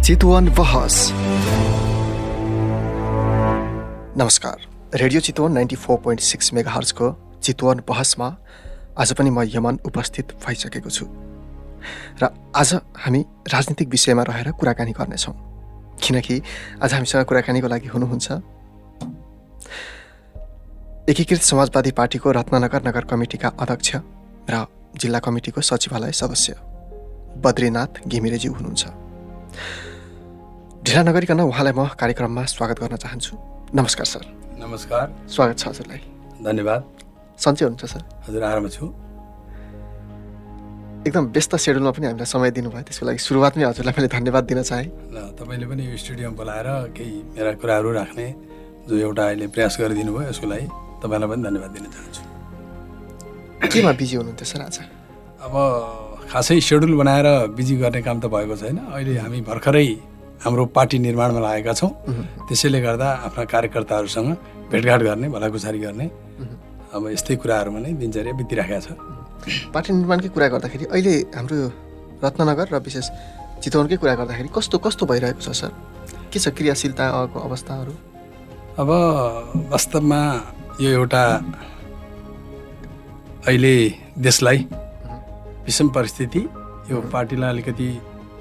चितवन बहस। नमस्कार, रेडियो चितवन 94.6 मेगाहर्जको चितवन बहसमा आज पनि म यमन उपस्थित भइसकेको छु र आज हामी राजनीतिक विषयमा रहेर कुराकानी गर्नेछौँ। किनकि आज हामीसँग कुराकानीको लागि हुनुहुन्छ एकीकृत समाजवादी पार्टीको रत्ननगर नगर कमिटीका अध्यक्ष र जिल्ला कमिटीको सचिवालय सदस्य बद्रीनाथ घिमिरेज्यू हुनुहुन्छ। ढिला नगरिकन उहाँलाई म कार्यक्रममा स्वागत गर्न चाहन्छु। नमस्कार सर। नमस्कार, स्वागत छ हजुरलाई। धन्यवाद। सन्चै हुनुहुन्छ सर? हजुर आराम छु। एकदम व्यस्त सेड्युलमा पनि हामीलाई समय दिनुभयो, त्यसको लागि सुरुवातमै हजुरलाई मैले धन्यवाद दिन चाहेँ। ल, तपाईँले पनि यो स्टुडियोमा बोलाएर केही मेरा कुराहरू राख्ने जो एउटा अहिले प्रयास गरिदिनु भयो, यसको लागि तपाईँलाई पनि धन्यवाद दिन चाहन्छु। केमा बिजी हुनुहुन्थ्यो सर आज? अब खासै सेड्युल बनाएर बिजी गर्ने काम त भएको छैन। अहिले हामी भर्खरै हाम्रो पार्टी निर्माणमा लागेका छौँ। त्यसैले गर्दा आफ्ना कार्यकर्ताहरूसँग भेटघाट गर्ने, भलाकुसारी गर्ने, अब यस्तै कुराहरूमा नै दिनचर्या बितिराखेको छ। पार्टी निर्माणकै कुरा गर्दाखेरि अहिले हाम्रो रत्ननगर र विशेष चितवनकै कुरा गर्दाखेरि कस्तो कस्तो भइरहेको छ सर? के छ क्रियाशीलताको अवस्थाहरू? अब वास्तवमा यो एउटा अहिले देशलाई विषम परिस्थिति, यो पार्टीलाई अलिकति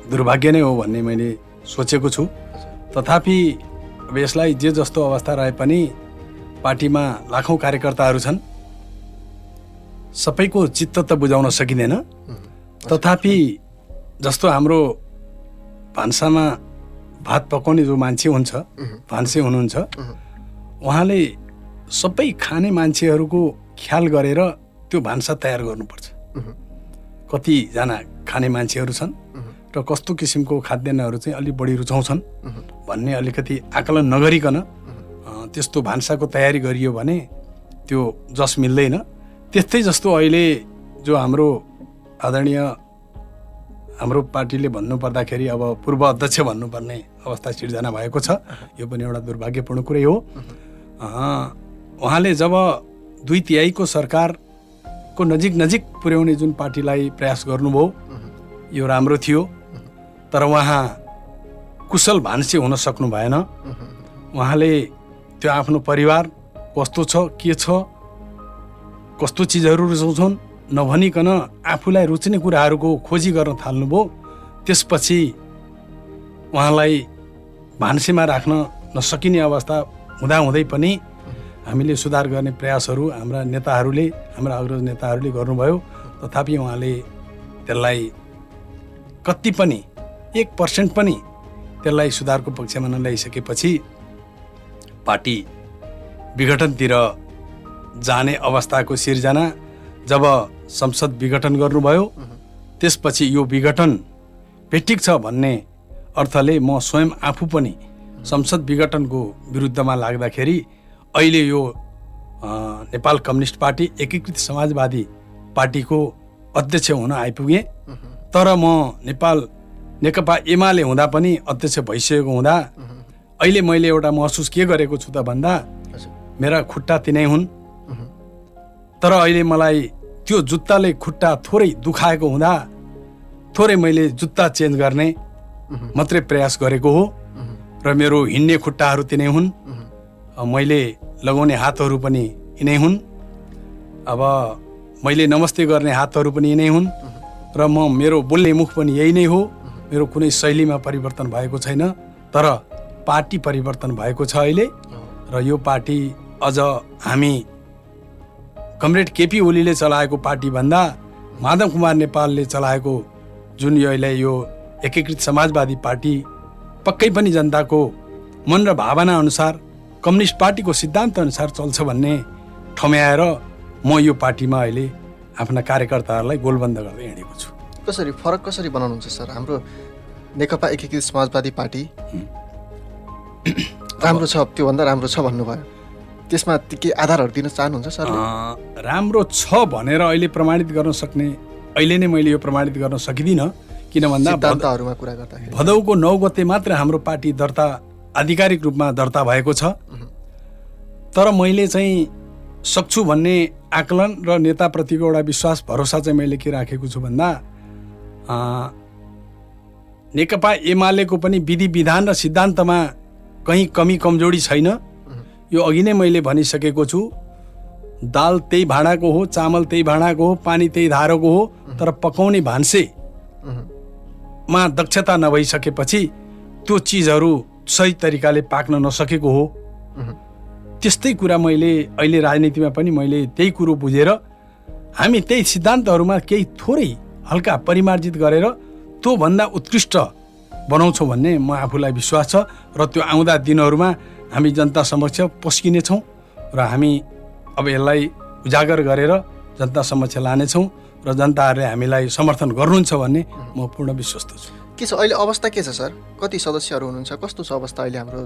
दुर्भाग्य नै हो भन्ने मैले सोचेको छु। तथापि अब यसलाई जे जस्तो अवस्था रहे पनि पार्टीमा लाखौँ कार्यकर्ताहरू छन्, सबैको चित्त त बुझाउन सकिँदैन। तथापि जस्तो हाम्रो भान्सामा भात पकाउने जो मान्छे हुन्छ, भान्से हुनुहुन्छ, उहाँले सबै खाने मान्छेहरूको ख्याल गरेर त्यो भान्सा तयार गर्नुपर्छ। कतिजना खाने मान्छेहरू छन् र कस्तो किसिमको खाद्यान्नहरू चाहिँ अलिक बढी रुचाउँछन् भन्ने अलिकति आकलन नगरिकन त्यस्तो भान्साको तयारी गरियो भने त्यो जस मिल्दैन। त्यस्तै जस्तो अहिले जो हाम्रो आदरणीय हाम्रो पार्टीले भन्नुपर्दाखेरि अब पूर्व अध्यक्ष भन्नुपर्ने अवस्था सिर्जना भएको छ। यो पनि एउटा दुर्भाग्यपूर्ण कुरै हो। उहाँले जब 2/3 सरकारको नजिक पुर्याउने जुन पार्टीलाई प्रयास गर्नुभयो, यो राम्रो थियो। तर उहाँ कुशल भान्से हुन सक्नु भएन। उहाँले त्यो आफ्नो परिवार कस्तो छ, के छ, कस्तो चिजहरू रुचाउँछन् नभनिकन आफूलाई रुच्ने कुराहरूको खोजी गर्न थाल्नुभयो। त्यसपछि उहाँलाई भान्सेमा राख्न नसकिने अवस्था हुँदाहुँदै पनि हामीले सुधार गर्ने प्रयासहरू हाम्रा नेताहरूले, हाम्रा अग्रज नेताहरूले गर्नुभयो। तथापि उहाँले त्यसलाई कति पनि 1% पनि त्यसलाई सुधारको पक्षमा नल्याइसकेपछि पार्टी विघटनतिर जाने अवस्थाको सिर्जना जब संसद विघटन गर्नुभयो, त्यसपछि यो विघटन भेटिक छ भन्ने अर्थले म स्वयं आफू पनि संसद विघटनको विरुद्धमा लाग्दाखेरि अहिले यो नेपाल कम्युनिस्ट पार्टी एकीकृत समाजवादी पार्टीको अध्यक्ष हुन आइपुगेँ। तर म नेकपा एमाले हुँदा पनि अध्यक्ष भइसकेको हुँदा अहिले मैले एउटा महसुस के गरेको छु त भन्दा मेरा खुट्टा तिनै हुन्। तर अहिले मलाई त्यो जुत्ताले खुट्टा थोरै दुखाएको हुँदा थोरै मैले जुत्ता चेन्ज गर्ने मात्रै प्रयास गरेको हो र मेरो हिँड्ने खुट्टाहरू तिनै हुन्, मैले लगाउने हातहरू पनि यिनै हुन्, अब मैले नमस्ते गर्ने हातहरू पनि यिनै हुन् र मेरो बोल्ने मुख पनि यही नै हो। मेरो कुनै शैलीमा परिवर्तन भएको छैन। तर पार्टी परिवर्तन भएको छ अहिले र यो पार्टी अझ हामी कमरेड केपी ओलीले चलाएको पार्टी भन्दा माधव कुमार नेपालले चलाएको जुन यो एकीकृत समाजवादी पार्टी पक्कै पनि जनताको मन र भावना अनुसार कम्युनिस्ट पार्टीको सिद्धान्त अनुसार चल्छ भन्ने ठम्याएर म यो पार्टीमा अहिले आफ्ना कार्यकर्ताहरूलाई गोलबन्द गर्दै हिँडेको छु। कसरी फरक कसरी बनाउनुहुन्छ सर? हाम्रो नेकपा एकीकृत समाजवादी पार्टी राम्रो छ, त्योभन्दा राम्रो छ भन्नुभयो, त्यसमा के आधारहरू दिन चाहनुहुन्छ सर? राम्रो छ भनेर अहिले प्रमाणित गर्न सक्ने, अहिले नै मैले यो प्रमाणित गर्न सकिदिनँ। किन भन्दा सिद्धान्तहरूमा कुरा गर्दाखेरि भदौको 9 गते मात्र हाम्रो पार्टी दर्ता आधिकारिक रूपमा दर्ता भएको छ। तर मैले चाहिँ सक्छु भन्ने आकलन र नेताप्रतिको एउटा विश्वास भरोसा चाहिँ मैले के राखेको छु भन्दा नेकपा एमालेको पनि विधि विधान र सिद्धान्तमा कहीँ कमी कमजोरी छैन। यो अघि नै मैले भनिसकेको छु, दाल त्यही भाँडाको हो, चामल त्यही भाँडाको हो, पानी त्यही धारोको हो, तर पकाउने भान्सेमा दक्षता नभइसकेपछि त्यो चिजहरू सही तरिकाले पाक्न नसकेको हो। त्यस्तै कुरा मैले अहिले राजनीतिमा पनि मैले त्यही कुरो बुझेर हामी त्यही सिद्धान्तहरूमा केही थोरै हल्का परिमार्जित गरेर त्योभन्दा उत्कृष्ट बनाउँछौँ भन्ने म आफूलाई विश्वास छ र त्यो आउँदा दिनहरूमा हामी जनता समक्ष पस्किनेछौँ र हामी अब यसलाई उजागर गरेर जनता समक्ष लानेछौँ र जनताहरूले हामीलाई समर्थन गर्नुहुन्छ भन्ने म पूर्ण विश्वस्त छु। के छ अहिले अवस्था के छ सर? कति सदस्यहरू हुनुहुन्छ? कस्तो छ अवस्था अहिले हाम्रो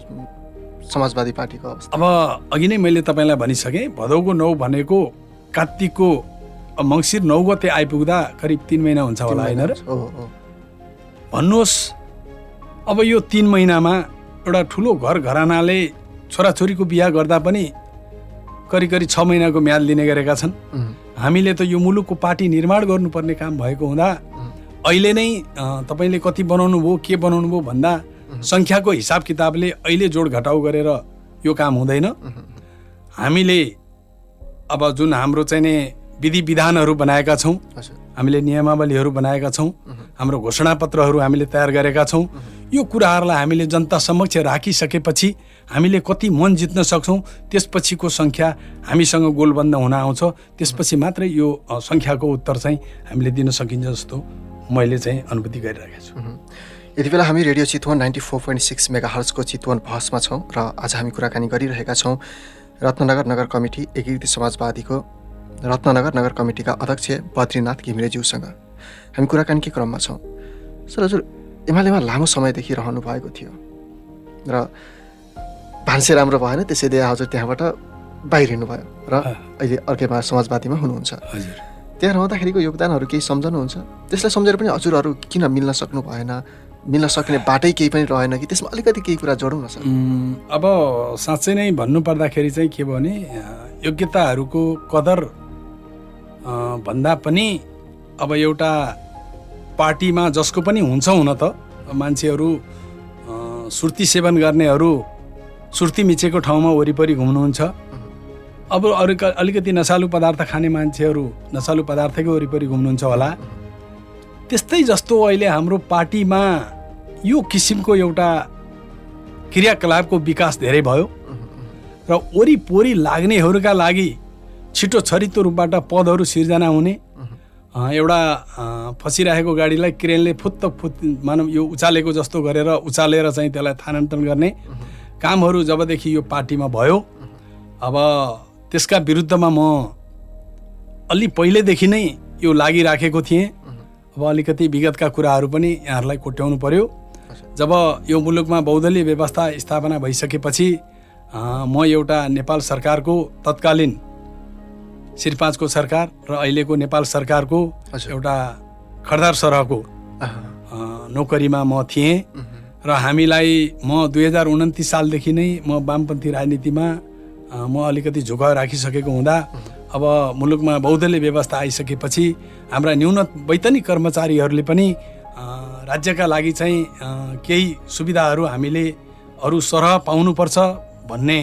समाजवादी पार्टीको अवस्था? अब अघि नै मैले तपाईँलाई भनिसकेँ, भदौको 9 भनेको कार्तिकको मङ्सिर 9 गते आइपुग्दा करिब 3 महिना हुन्छ होला, होइन र? भन्नुहोस्, अब यो 3 महिनामा एउटा ठुलो घर घरानाले छोराछोरीको बिहा गर्दा पनि करिब 6 महिनाको म्याद लिने गरेका छन्। हामीले त यो मुलुकको पार्टी निर्माण गर्नुपर्ने काम भएको हुँदा अहिले नै तपाईँले कति बनाउनु भयो, के बनाउनु भयो भन्दा सङ्ख्याको हिसाब किताबले अहिले जोड घटाउ गरेर यो काम हुँदैन। हामीले अब जुन हाम्रो चाहिँ नि विधि विधानहरू बनाएका छौँ, हामीले नियमावलीहरू बनाएका छौँ, हाम्रो घोषणापत्रहरू हामीले तयार गरेका छौँ, यो कुराहरूलाई हामीले जनता समक्ष राखिसकेपछि हामीले कति मन जित्न सक्छौँ, त्यसपछिको सङ्ख्या हामीसँग गोलबन्द हुन आउँछ। त्यसपछि मात्रै यो सङ्ख्याको उत्तर चाहिँ हामीले दिन सकिन्छ जस्तो मैले चाहिँ अनुभूति गरिरहेको छु। यति बेला हामी रेडियो चितवन 94.6 मेगाहर्जको चितवन बहसमा छौँ र आज हामी कुराकानी गरिरहेका छौँ रत्ननगर नगर कमिटी एकीकृत समाजवादीको रत्ननगर नगर कमिटीका अध्यक्ष बद्रीनाथ घिमिरेज्यूसँग हामी कुराकानीकै क्रममा छौँ। सर, हजुर एमालेमा लामो समयदेखि रहनु भएको थियो र भान्से राम्रो भएन, त्यसैले हजुर त्यहाँबाट बाहिरिनु भयो र अहिले अर्कै समाजवादीमा हुनुहुन्छ। त्यहाँ रहँदाखेरिको योगदानहरू केही सम्झनुहुन्छ? त्यसलाई सम्झेर पनि हजुरहरू किन मिल्न सक्नु भएन, मिल्न सक्ने बाटै केही पनि रहेन कि? त्यसमा अलिकति केही कुरा जोडौँ न सर। अब साँच्चै नै भन्नुपर्दाखेरि चाहिँ के भने योग्यताहरूको कदर भन्दा पनि अब एउटा पार्टीमा जसको पनि हुन्छ हुन त मान्छेहरू सुर्ती सेवन गर्नेहरू सुर्ती मिचेको ठाउँमा वरिपरि घुम्नुहुन्छ। अब अरू अलिकति नसालु पदार्थ खाने मान्छेहरू नसालु पदार्थकै वरिपरि घुम्नुहुन्छ होला। त्यस्तै जस्तो अहिले हाम्रो पार्टीमा यो किसिमको एउटा क्रियाकलापको विकास धेरै भयो र वरिपरि लाग्नेहरूका लागि छिटो छरितो रूपबाट पदहरू सिर्जना हुने, एउटा फसिरहेको गाडीलाई क्रेनले मानव यो उचालेको जस्तो गरेर उचालेर चाहिँ त्यसलाई स्थानान्तरण गर्ने कामहरू जबदेखि यो पार्टीमा भयो, अब त्यसका विरुद्धमा म अलि पहिलेदेखि नै यो लागिराखेको थिएँ। अब अलिकति विगतका कुराहरू पनि यहाँहरूलाई कोट्याउनु पर्यो। जब यो मुलुकमा बहुदलीय व्यवस्था स्थापना भइसकेपछि म एउटा नेपाल सरकारको तत्कालीन श्री 5 को सरकार र अहिलेको नेपाल सरकारको एउटा खर्दार सरहको नोकरीमा म थिएँ र हामीलाई म 2029 सालदेखि नै म वामपन्थी राजनीतिमा म अलिकति झुकाउ राखिसकेको हुँदा अब मुलुकमा बहुदलीय व्यवस्था आइसकेपछि हाम्रा न्यून वैतनिक कर्मचारीहरूले पनि राज्यका लागि चाहिँ केही सुविधाहरू हामीले अरू सरह पाउनुपर्छ भन्ने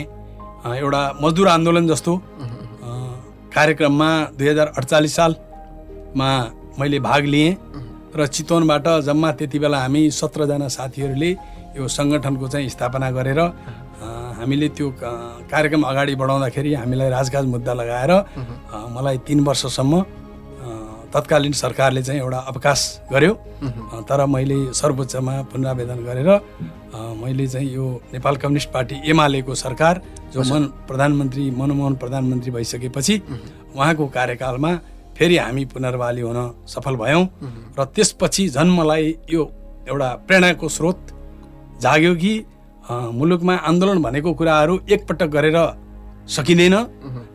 एउटा मजदुर आन्दोलन जस्तो कार्यक्रममा 2048 सालमा मैले भाग लिएँ र चितवनबाट जम्मा त्यति बेला हामी 17 जना साथीहरूले यो सङ्गठनको चाहिँ स्थापना गरेर हामीले त्यो कार्यक्रम अगाडि बढाउँदाखेरि हामीलाई राजकाज मुद्दा लगाएर मलाई 3 वर्षसम्म तत्कालीन सरकारले चाहिँ एउटा अवकाश गर्यो। तर मैले सर्वोच्चमा पुनरावेदन गरेर मैले चाहिँ यो नेपाल कम्युनिस्ट पार्टी एमालेको सरकार जो प्रधानमन्त्री मनमोहन प्रधानमन्त्री भइसकेपछि उहाँको कार्यकालमा फेरि हामी पुनर्बहाली हुन सफल भयौँ र त्यसपछि झन् मलाई यो एउटा प्रेरणाको स्रोत जाग्यो कि मुलुकमा आन्दोलन भनेको कुराहरू एकपटक गरेर सकिँदैन।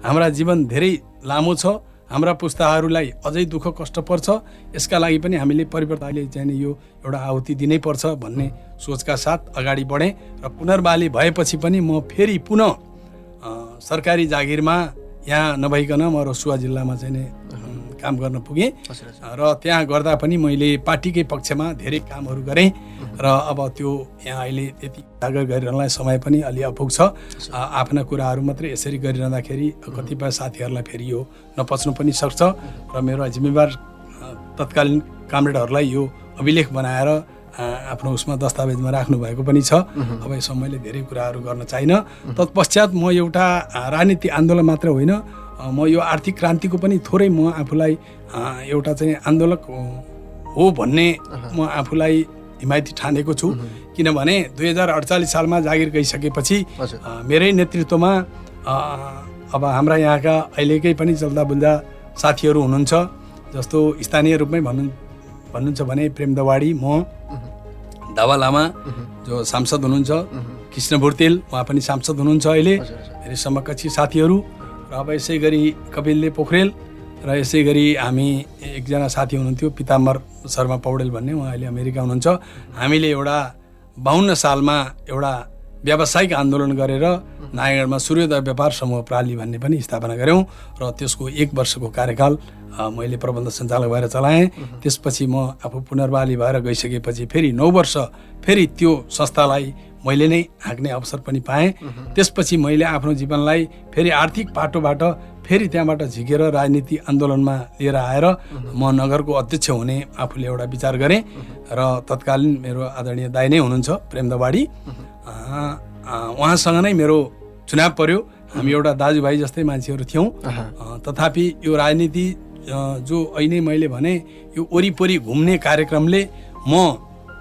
हाम्रा जीवन धेरै लामो छ, हाम्रा पुस्ताहरूलाई अझै दुःख कष्ट पर्छ, यसका लागि पनि हामीले परिवर्तनले चाहिँ यो एउटा आहुति दिनै पर्छ भन्ने सोचका साथ अगाडि बढेँ र पुनर्बहाली भएपछि पनि म फेरि पुनः सरकारी जागिरमा यहाँ नभइकन म रसुवा जिल्लामा चाहिँ काम गर्न पुगेँ हजुर, हजुर। र त्यहाँ गर्दा पनि मैले पार्टीकै पक्षमा धेरै कामहरू गरेँ र अब त्यो यहाँ अहिले त्यति उजागर गरिरहनलाई समय पनि अलि अपुग छ। आफ्ना कुराहरू मात्रै यसरी गरिरहँदाखेरि कतिपय साथीहरूलाई फेरि यो नपच्नु पनि सक्छ र मेरो जिम्मेवार तत्कालीन कामरेडहरूलाई यो अभिलेख बनाएर आफ्नो उसमा दस्तावेजमा राख्नु भएको पनि छ। अब यसमा मैले धेरै कुराहरू गर्न चाहिनँ। तत्पश्चात म एउटा राजनीतिक आन्दोलन मात्र होइन, म यो आर्थिक क्रान्तिको पनि थोरै म आफूलाई एउटा चाहिँ आन्दोलक हो भन्ने म आफूलाई हिमायती ठानेको छु। किनभने 2048 सालमा जागिर गइसकेपछि मेरै नेतृत्वमा अब हाम्रा यहाँका अहिलेकै पनि चल्दा बुल्दा साथीहरू हुनुहुन्छ। जस्तो स्थानीय रूपमै भन्नुहुन्छ भने प्रेम दवाडी, म दावा लामा जो सांसद हुनुहुन्छ, कृष्ण भुर्तेल उहाँ पनि सांसद हुनुहुन्छ अहिले, मेरो समकक्षी साथीहरू, र अब यसै गरी कपिलले पोखरेल, र यसै गरी हामी एकजना साथी हुनुहुन्थ्यो पिताम्बर शर्मा पौडेल भन्ने, उहाँ अहिले अमेरिका हुनुहुन्छ। हामीले एउटा 52 सालमा एउटा व्यावसायिक आन्दोलन गरेर नारायणगढमा सूर्योदय व्यापार समूह प्राली भन्ने पनि स्थापना गऱ्यौँ र त्यसको 1 वर्षको कार्यकाल मैले प्रबन्ध सञ्चालक भएर चलाएँ। त्यसपछि म आफू पुनर्बहाली भएर गइसकेपछि फेरि 9 वर्ष फेरि त्यो संस्थालाई मैले नै हाँक्ने अवसर पनि पाएँ। त्यसपछि मैले आफ्नो जीवनलाई फेरि आर्थिक पाटोबाट फेरि त्यहाँबाट झिकेर राजनीति आन्दोलनमा लिएर आएर म नगरको अध्यक्ष हुने आफूले एउटा विचार गरेँ र तत्कालीन मेरो आदरणीय दाइ नै हुनुहुन्छ प्रेम दवाडी, उहाँसँग नै मेरो चुनाव पर्यो। हामी एउटा दाजुभाइ जस्तै मान्छेहरू थियौँ। तथापि यो राजनीति जो अहिले मैले भने यो वरिपरि घुम्ने कार्यक्रमले म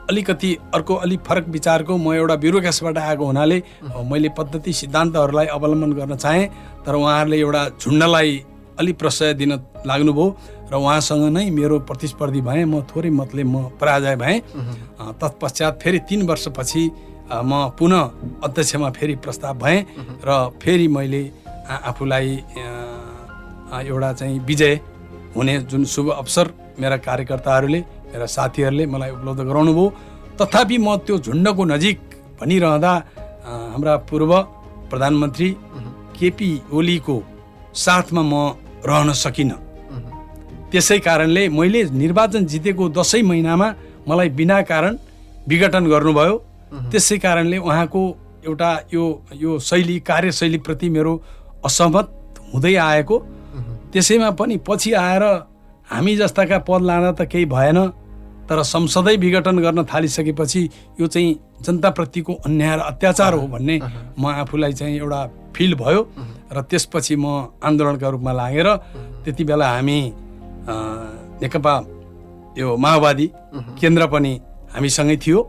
अलिकति अर्को अलिक फरक विचारको म एउटा ब्युरोक्रेसीबाट आएको हुनाले मैले पद्धति सिद्धान्तहरूलाई अवलम्बन गर्न चाहेँ। तर उहाँहरूले एउटा झुन्डलाई अलिक प्रशय दिन लाग्नुभयो र उहाँसँग नै मेरो प्रतिस्पर्धी भएँ। म थोरै मतले म पराजय भएँ। तत्पश्चात फेरि 3 वर्षपछि म पुनः अध्यक्षमा फेरि प्रस्ताव भएँ र फेरि मैले आफूलाई एउटा चाहिँ विजय हुने जुन शुभ अवसर मेरा कार्यकर्ताहरूले, मेरा साथीहरूले मलाई उपलब्ध गराउनु भयो। तथापि म त्यो झुन्डको नजिक भनिरहँदा हाम्रा पूर्व प्रधानमन्त्री केपी ओलीको साथमा म रहन सकिनँ। त्यसै कारणले मैले निर्वाचन जितेको 10 महिनामा मलाई बिना कारण विघटन गर्नुभयो। त्यसै कारणले उहाँको एउटा यो शैली, कार्यशैलीप्रति मेरो असहमत हुँदै आएको। त्यसैमा पनि पछि आएर हामी जस्ताका पद लाँदा त केही भएन, तर संसदै विघटन गर्न थालिसकेपछि यो चाहिँ जनताप्रतिको अन्याय र अत्याचार हो भन्ने म आफूलाई चाहिँ एउटा फिल भयो र त्यसपछि म आन्दोलनका रूपमा लागेर त्यति बेला हामी नेकपा यो माओवादी केन्द्र पनि हामीसँगै थियो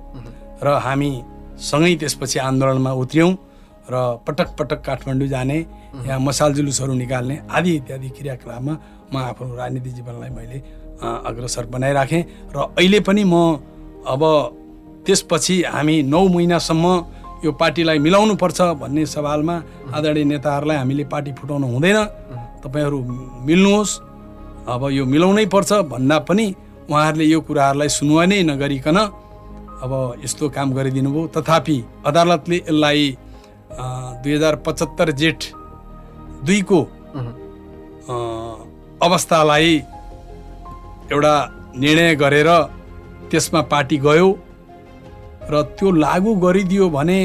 र हामी सँगै त्यसपछि आन्दोलनमा उत्रियौँ र पटक पटक काठमाडौँ जाने, यहाँ मसाल जुलुसहरू निकाल्ने आदि इत्यादि क्रियाकलापमा म आफ्नो राजनीतिक जीवनलाई मैले अग्रसर बनाइराखेँ। र अहिले पनि म अब त्यसपछि हामी 9 महिनासम्म यो पार्टीलाई मिलाउनुपर्छ भन्ने सवालमा आदरणीय नेताहरूलाई हामीले पार्टी फुटाउनु हुँदैन, तपाईँहरू मिल्नुहोस्, अब यो मिलाउनै पर्छ भन्दा पनि उहाँहरूले यो कुराहरूलाई सुनुवा नै नगरिकन अब यस्तो काम गरिदिनु भयो। तथापि अदालतले यसलाई 2075 जेठ 2 को अवस्थालाई एउटा निर्णय गरेर त्यसमा पार्टी गयो र त्यो लागू गरिदियो भने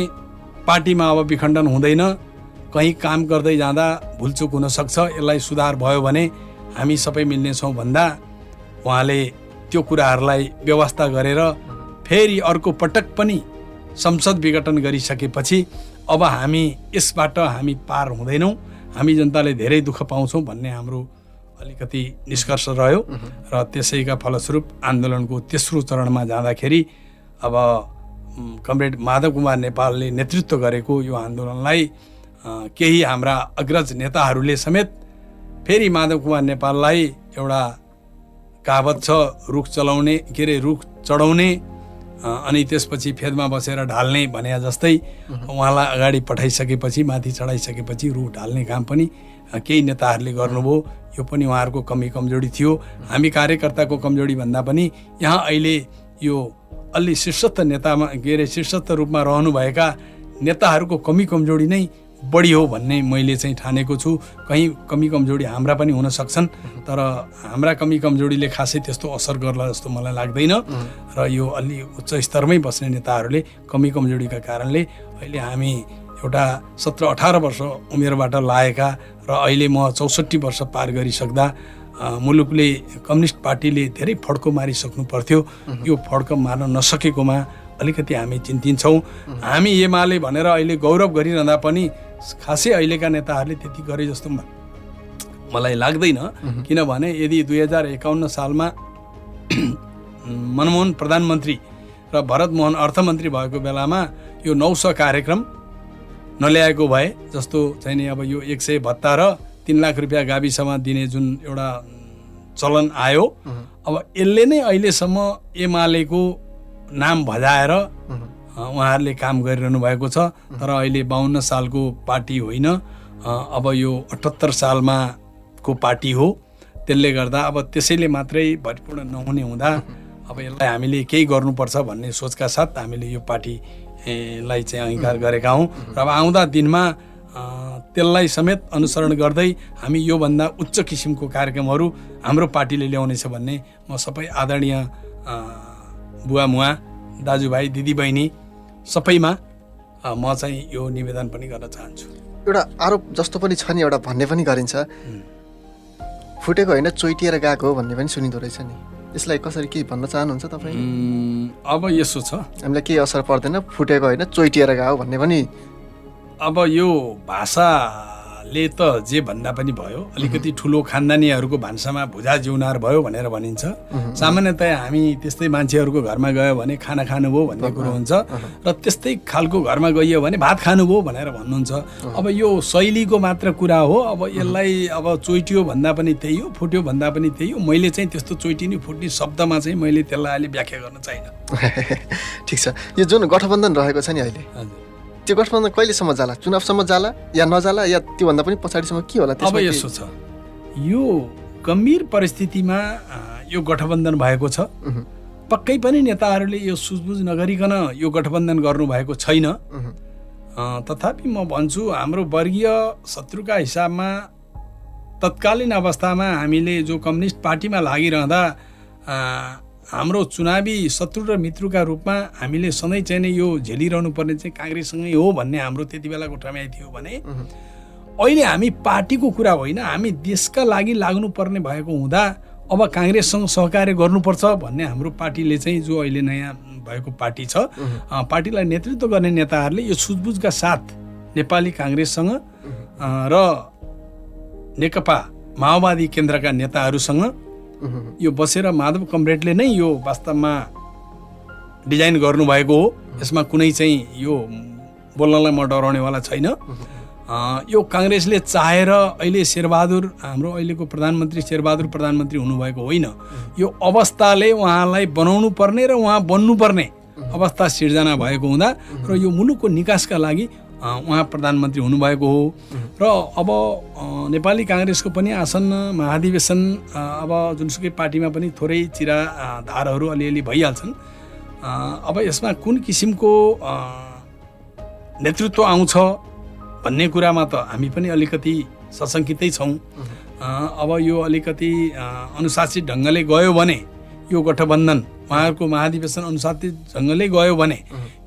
पार्टीमा अब विखण्डन हुँदैन। कहीँ काम गर्दै जाँदा भुलचुक हुन सक्छ, यसलाई सुधार भयो भने हामी सबै मिल्नेछौँ भन्दा उहाँले त्यो कुराहरूलाई व्यवस्था गरेर फेरि अर्को पटक पनि संसद विघटन गरिसकेपछि अब हामी यसबाट हामी पार हुँदैनौँ, हामी जनताले धेरै दुःख पाउँछौँ भन्ने हाम्रो अलिकति निष्कर्ष रह्यो र त्यसैका फलस्वरूप आन्दोलनको तेस्रो चरणमा जाँदाखेरि अब कमरेड माधव कुमार नेपालले नेतृत्व गरेको यो आन्दोलनलाई केही हाम्रा अग्रज नेताहरूले समेत फेरि माधव कुमार नेपाललाई एउटा कहावत छ, रुख चढाउने अनि त्यसपछि फेदमा बसेर ढाल्ने भने जस्तै उहाँलाई अगाडि पठाइसकेपछि, माथि चढाइसकेपछि रुख ढाल्ने काम पनि केही नेताहरूले गर्नुभयो। यो पनि उहाँहरूको कमी कमजोरी थियो। हामी कार्यकर्ताको कमजोरी भन्दा पनि यहाँ अहिले यो अलि शीर्षस्थ नेतामा शीर्षस्थ रूपमा रहनुभएका नेताहरूको कमी कमजोरी नै बढी हो भन्ने मैले चाहिँ ठानेको छु। कहीँ कमी कमजोरी हाम्रा पनि हुन सक्छन्, तर हाम्रा कमी कमजोरीले खासै त्यस्तो असर गर्ला जस्तो मलाई लाग्दैन। र यो अलि उच्च स्तरमै बस्ने नेताहरूले कमी कमजोरीका कारणले अहिले हामी एउटा 17-18 वर्ष उमेरबाट लागेका र अहिले म 64 वर्ष पार गरिसक्दा मुलुकले कम्युनिस्ट पार्टीले धेरै फड्को मारिसक्नु पर्थ्यो। यो फड्को मार्न नसकेकोमा अलिकति हामी चिन्तित छौँ। हामी एमाले भनेर अहिले गौरव गरिरहँदा पनि खासै अहिलेका नेताहरूले त्यति गरे जस्तो मलाई लाग्दैन। किनभने यदि 2051 सालमा मनमोहन प्रधानमन्त्री र भरत मोहन अर्थमन्त्री भएको बेलामा यो 900 कार्यक्रम नल्याएको भए, जस्तो चाहिँ नि अब यो 100 भत्ता र 3 लाख रुपियाँ गाविसमा दिने जुन एउटा चलन आयो, अब यसले नै अहिलेसम्म एमालेको नाम भजाएर उहाँहरूले काम गरिरहनु भएको छ। तर अहिले 52 सालको पार्टी होइन, अब यो 78 सालमा को पार्टी हो। त्यसले गर्दा अब त्यसैले मात्रै भरिपूर्ण नहुने हुँदा अब यसलाई हामीले केही गर्नुपर्छ भन्ने सोचका साथ हामीले यो पार्टीलाई चाहिँ अंगीकार गरेका हौँ। र अब आउँदा दिनमा त्यसलाई समेत अनुसरण गर्दै हामी योभन्दा उच्च किसिमको कार्यक्रमहरू हाम्रो पार्टीले ल्याउनेछ भन्ने म सबै आदरणीय बुवा मुवा, दाजुभाइ, दिदीबहिनी सबैमा म चाहिँ यो निवेदन पनि गर्न चाहन्छु। एउटा आरोप जस्तो पनि छ नि, एउटा भन्ने पनि गरिन्छ, फुटेको होइन चोइटिएर गएको हो भन्ने पनि सुनिँदो रहेछ नि। यसलाई कसरी के भन्न चाहनुहुन्छ तपाईँ? अब यसो छ, हामीलाई केही असर पर्दैन, फुटेको होइन चोइटिएर गयो भन्ने पनि। अब यो भाषाले त जे भन्दा पनि भयो। अलिकति ठुलो खानदानीहरूको भान्सामा भुजा जिउनार भयो भनेर भनिन्छ। सामान्यतया हामी त्यस्तै मान्छेहरूको घरमा गयो भने खाना खानुभयो भन्ने कुरो हुन्छ, र त्यस्तै खालको घरमा गइयो भने भात खानुभयो भनेर भन्नुहुन्छ। अब यो शैलीको मात्र कुरा हो। अब यसलाई अब चोइटियो भन्दा पनि त्यही हो, फुट्यो भन्दा पनि त्यही हो। मैले चाहिँ त्यस्तो चोइटिने फुट्ने शब्दमा चाहिँ मैले त्यसलाई अहिले व्याख्या गर्न चाहिनँ। ठिक छ। यो जुन गठबन्धन रहेको छ नि अहिले, त्यो गठबन्धन कहिलेसम्म जाला? चुनावसम्म जाला या नजाला, या त्योभन्दा पनि पछाडिसम्म के होला? अब यसो छ, यो गम्भीर परिस्थितिमा यो गठबन्धन भएको छ। पक्कै पनि नेताहरूले यो सुझबुझ नगरिकन यो गठबन्धन गर्नुभएको छैन। तथापि म भन्छु, हाम्रो वर्गीय शत्रुका हिसाबमा तत्कालीन अवस्थामा हामीले जो कम्युनिस्ट पार्टीमा लागिरहँदा हाम्रो चुनावी शत्रु र मित्रका रूपमा हामीले सधैँ चाहिँ यो झेलिरहनु पर्ने चाहिँ काङ्ग्रेससँगै हो भन्ने हाम्रो त्यति बेलाको ठमाइ थियो भने अहिले हामी पार्टीको कुरा होइन, हामी देशका लागि लाग्नुपर्ने भएको हुँदा अब काङ्ग्रेससँग सहकार्य गर्नुपर्छ भन्ने हाम्रो पार्टीले चाहिँ, जो अहिले नयाँ भएको पार्टी छ, पार्टीलाई नेतृत्व गर्ने नेताहरूले यो सुझबुझका साथ नेपाली काङ्ग्रेससँग र नेकपा माओवादी केन्द्रका नेताहरूसँग यो बसेर माधव कमरेडले नै यो वास्तवमा डिजाइन गर्नुभएको हो। यसमा कुनै चाहिँ यो बोल्नलाई म डराउनेवाला छैन। यो काङ्ग्रेसले चाहेर अहिले शेरबहादुर, हाम्रो अहिलेको प्रधानमन्त्री शेरबहादुर प्रधानमन्त्री हुनुभएको होइन। यो अवस्थाले उहाँलाई बनाउनु पर्ने र उहाँ बन्नुपर्ने अवस्था सिर्जना भएको हुँदा र यो मुलुकको निकासका लागि उहाँ प्रधानमन्त्री हुनुभएको हो। र अब नेपाली काङ्ग्रेसको पनि आसन्न महाधिवेशन, अब जुनसुकै पार्टीमा पनि थोरै चिरा धारहरू अलिअलि भइहाल्छन्। अब यसमा कुन किसिमको नेतृत्व आउँछ भन्ने कुरामा त हामी पनि अलिकति सशङ्कितै छौँ। अब यो अलिकति अनुशासित ढङ्गले गयो भने यो गठबन्धन, उहाँहरूको महाधिवेशन अनुशासित ढङ्गले गयो भने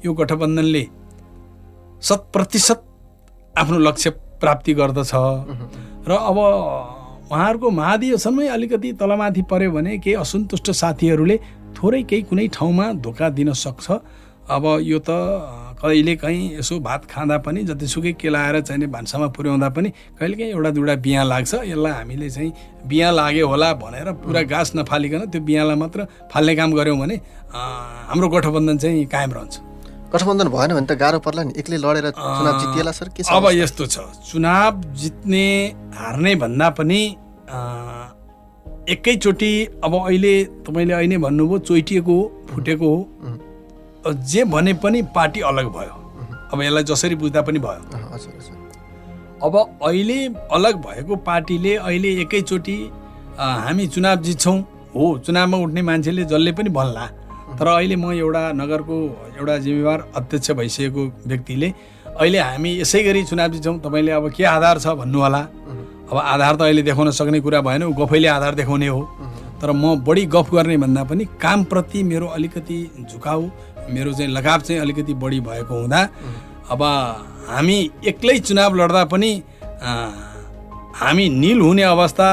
यो गठबन्धनले 100% आफ्नो लक्ष्य प्राप्ति गर्दछ। र अब उहाँहरूको महाधिवेशनमै अलिकति तलमाथि पर्यो भने केही असन्तुष्ट साथीहरूले थोरै केही कुनै ठाउँमा धोका दिन सक्छ। अब यो त कहिलेकाहीँ यसो भात खाँदा पनि, जतिसुकै केलाएर चाहिने भान्सामा पुर्याउँदा पनि कहिलेकाहीँ एउटा दुईवटा बिहा लाग्छ। यसलाई हामीले चाहिँ बिहा लाग्यो होला भनेर पुरा गाँस नफालिकन त्यो बिहालाई मात्र फाल्ने काम गऱ्यौँ भने हाम्रो गठबन्धन चाहिँ कायम रहन्छ। गठबन्धन भएन भने त गाह्रो पर्ला नि, एक्लै लडेर चुनाव जितिएला सर? के छ? अब यस्तो छ, चुनाव जित्ने हार्ने भन्दा पनि एकैचोटि अब अहिले तपाईँले अहिले भन्नुभयो चोइटिएको हो, फुटेको हो, जे भने पनि पार्टी अलग भयो। अब यसलाई जसरी बुझ्दा पनि भयो। अब अहिले अलग भएको पार्टीले अहिले एकैचोटि हामी चुनाव जित्छौँ हो, चुनावमा उठ्ने मान्छेले जसले पनि भन्ला। तर अहिले म एउटा नगरको एउटा जिम्मेवार अध्यक्ष भइसकेको व्यक्तिले अहिले हामी यसै गरी चुनाव जित्छौँ, तपाईँले अब के आधार छ भन्नु होला। अब आधार त अहिले देखाउन सक्ने कुरा भएन, गफैले आधार देखाउने हो। तर म बढी गफ गर्ने भन्दा पनि कामप्रति मेरो अलिकति झुकाउ, मेरो चाहिँ लगाव चाहिँ अलिकति बढी भएको हुँदा अब हामी एक्लै चुनाव लड्दा पनि हामी निल हुने अवस्था,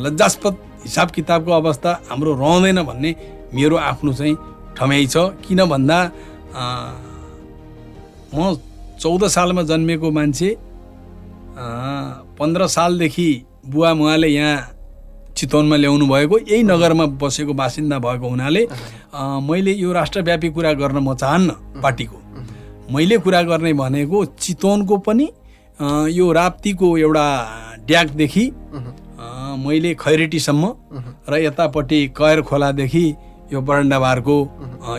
लज्जास्पद हिसाब किताबको अवस्था हाम्रो रहँदैन भन्ने मेरो आफ्नो चाहिँ ठम्याइ छ। किन भन्दा म 14 सालमा जन्मेको मान्छे, 15 सालदेखि बुवा मुवाले यहाँ चितवनमा ल्याउनु भएको, यही नगरमा बसेको बासिन्दा भएको हुनाले मैले यो राष्ट्रव्यापी कुरा गर्न म चाहन्न पार्टीको। मैले कुरा गर्ने भनेको चितवनको पनि यो राप्तीको एउटा ड्याकदेखि मैले खैरेटीसम्म र यतापट्टि कयर खोलादेखि यो बरण्डाबारको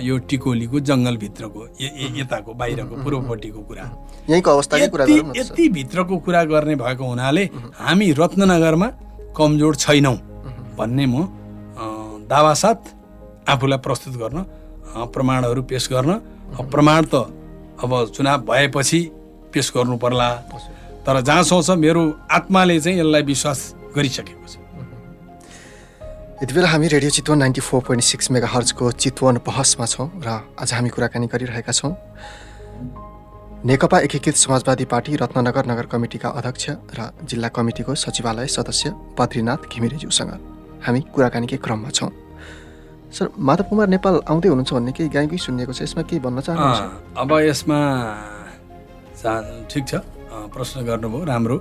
यो टिकोलीको जङ्गलभित्रको यताको बाहिरको पूर्वपट्टिको कुरा, यहीँको अवस्थाकै कुरा गरौँ न त सर। यति भित्रको कुरा गर्ने भएको हुनाले हामी रत्ननगरमा कमजोर छैनौँ भन्ने म दावासाथ आफूलाई प्रस्तुत गर्न, प्रमाणहरू पेश गर्न। प्रमाण त अब चुनाव भएपछि पेश गर्नु पर्ला, तर जहाँसम्म छ मेरो आत्माले चाहिँ यसलाई विश्वास गरिसकेको छ। यति बेला हामी रेडियो चितवन 94.6 मेगाहर्जको चितवन बहसमा छौँ र आज हामी कुराकानी गरिरहेका छौँ नेकपा एकीकृत समाजवादी पार्टी रत्ननगर नगर कमिटीका अध्यक्ष र जिल्ला कमिटीको सचिवालय सदस्य बद्रीनाथ घिमिरेज्यूसँग हामी कुराकानीकै क्रममा छौँ। सर, माधव कुमार नेपाल आउँदै हुनुहुन्छ भन्ने केही गाईकै सुनिएको छ, यसमा के भन्न चाहनुहुन्छ? अब यसमा ठिक छ, प्रश्न गर्नुभयो, राम्रो।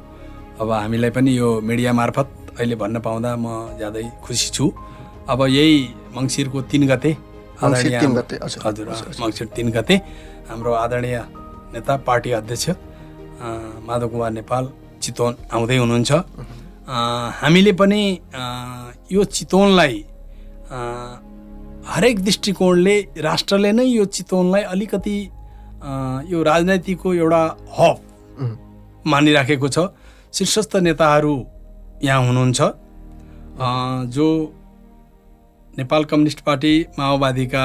अब हामीलाई पनि यो मिडिया मार्फत अहिले भन्न पाउँदा म ज्यादै खुसी छु। अब यही मङ्सिरको 3 गते हजुर मङ्सिर 3 गते हाम्रो आदरणीय नेता पार्टी अध्यक्ष माधव कुमार नेपाल चितवन आउँदै हुनुहुन्छ। हामीले पनि यो चितवनलाई हरेक दृष्टिकोणले राष्ट्रले नै यो चितवनलाई अलिकति यो राजनीतिको एउटा हब मानिराखेको छ। शीर्षस्थ नेताहरू यहाँ हुनुहुन्छ, जो नेपाल कम्युनिस्ट पार्टी माओवादीका